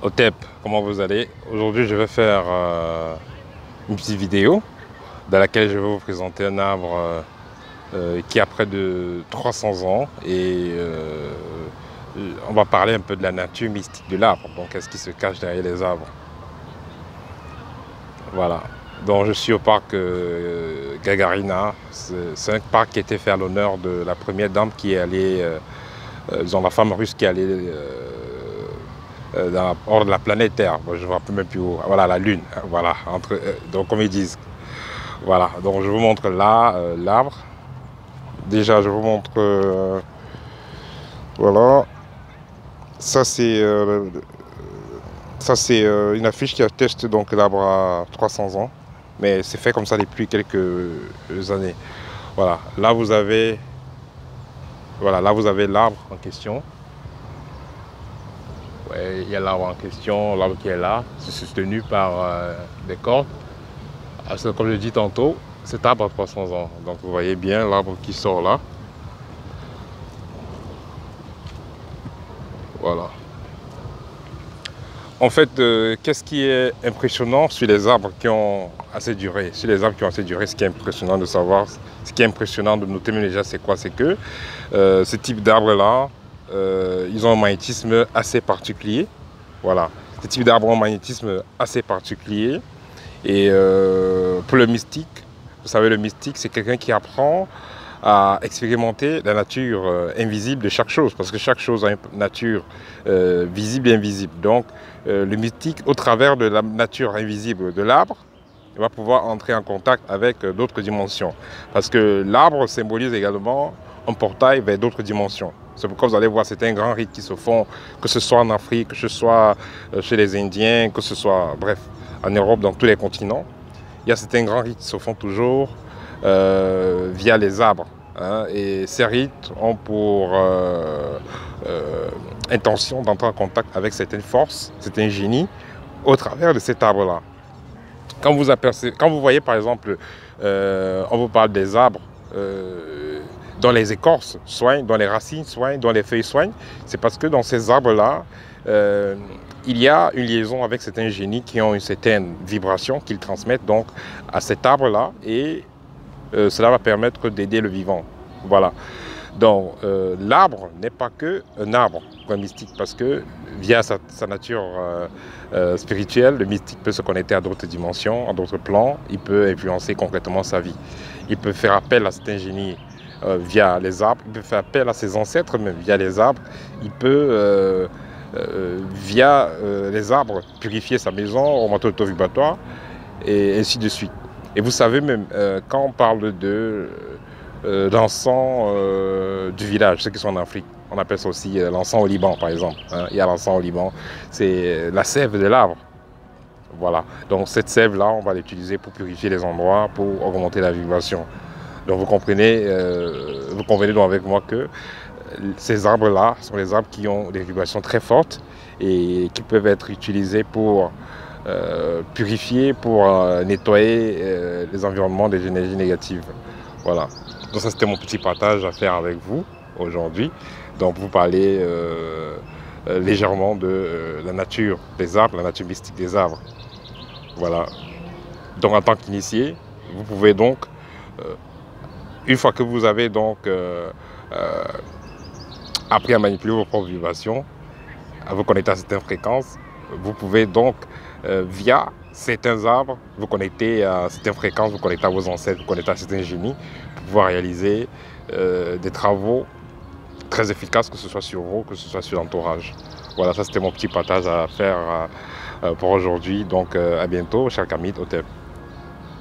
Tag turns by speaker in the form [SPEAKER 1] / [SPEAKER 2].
[SPEAKER 1] Otep, comment vous allez? Aujourd'hui, je vais faire une petite vidéo dans laquelle je vais vous présenter un arbre qui a près de 300 ans et on va parler un peu de la nature mystique de l'arbre. Donc, qu'est-ce qui se cache derrière les arbres? Voilà. Donc, je suis au parc Gagarina. C'est un parc qui a été fait à l'honneur de la première dame qui est allée, disons la femme russe qui est allée hors de la planète Terre. Bon, je ne me rappelle même plus où. Voilà, la Lune. Voilà, donc comme ils disent. Voilà, donc je vous montre là l'arbre. Déjà, je vous montre. Voilà. Ça, c'est une affiche qui atteste donc l'arbre à 300 ans. Mais c'est fait comme ça depuis quelques années. Voilà, là vous avez. Voilà, là vous avez l'arbre en question. Ouais, il y a l'arbre en question, l'arbre qui est là, c'est soutenu par des cordes. Comme je l'ai dit tantôt, cet arbre a 300 ans. Donc vous voyez bien l'arbre qui sort là. Voilà. En fait, qu'est-ce qui est impressionnant sur les arbres qui ont assez duré? Sur les arbres qui ont assez duré, ce qui est impressionnant de savoir, ce qui est impressionnant de noter même déjà, c'est quoi? C'est que ce type d'arbres-là, ils ont un magnétisme assez particulier. Voilà. Ce type d'arbres ont un magnétisme assez particulier. Et pour le mystique, vous savez, le mystique, c'est quelqu'un qui apprend à expérimenter la nature invisible de chaque chose, parce que chaque chose a une nature visible et invisible. Donc, le mystique, au travers de la nature invisible de l'arbre, il va pouvoir entrer en contact avec d'autres dimensions. Parce que l'arbre symbolise également un portail vers d'autres dimensions. C'est pourquoi vous allez voir certains grands rites qui se font, que ce soit en Afrique, que ce soit chez les Indiens, que ce soit, bref, en Europe, dans tous les continents. Il y a certains grands rites qui se font toujours via les arbres. Hein, et ces rites ont pour intention d'entrer en contact avec certaines forces, certains génies, au travers de cet arbre-là. Quand vous voyez par exemple, on vous parle des arbres dont les écorces soignent, dont les racines soignent, dont les feuilles soignent, c'est parce que dans ces arbres-là, il y a une liaison avec certains génies qui ont une certaine vibration qu'ils transmettent donc à cet arbre-là et cela va permettre d'aider le vivant. Voilà. Donc l'arbre n'est pas que un arbre, un mystique, parce que via sa nature spirituelle, le mystique peut se connecter à d'autres dimensions, à d'autres plans, il peut influencer concrètement sa vie. Il peut faire appel à cet ingénieur via les arbres, il peut faire appel à ses ancêtres même via les arbres, il peut via les arbres purifier sa maison, augmenter le taux vibratoire et ainsi de suite. Et vous savez même, quand on parle de l'encens du village, ceux qui sont en Afrique, on appelle ça aussi l'encens au Liban par exemple. Hein. Il y a l'encens au Liban, c'est la sève de l'arbre. Voilà, donc cette sève-là, on va l'utiliser pour purifier les endroits, pour augmenter la vibration. Donc vous comprenez, vous convenez donc avec moi que ces arbres-là sont des arbres qui ont des vibrations très fortes et qui peuvent être utilisés pour purifier, pour nettoyer les environnements des énergies négatives. Voilà. Donc ça, c'était mon petit partage à faire avec vous aujourd'hui. Donc vous parlez légèrement de la nature des arbres, la nature mystique des arbres. Voilà. Donc en tant qu'initié, vous pouvez donc, une fois que vous avez donc appris à manipuler vos propres vibrations, à vous connecter à certaines fréquences, vous pouvez donc, via certains arbres, vous connecter à certaines fréquences, vous connecter à vos ancêtres, vous connecter à certains génies, pour pouvoir réaliser des travaux très efficaces, que ce soit sur vous, que ce soit sur l'entourage. Voilà, ça c'était mon petit partage à faire pour aujourd'hui. Donc à bientôt, cher Kamit, Otep.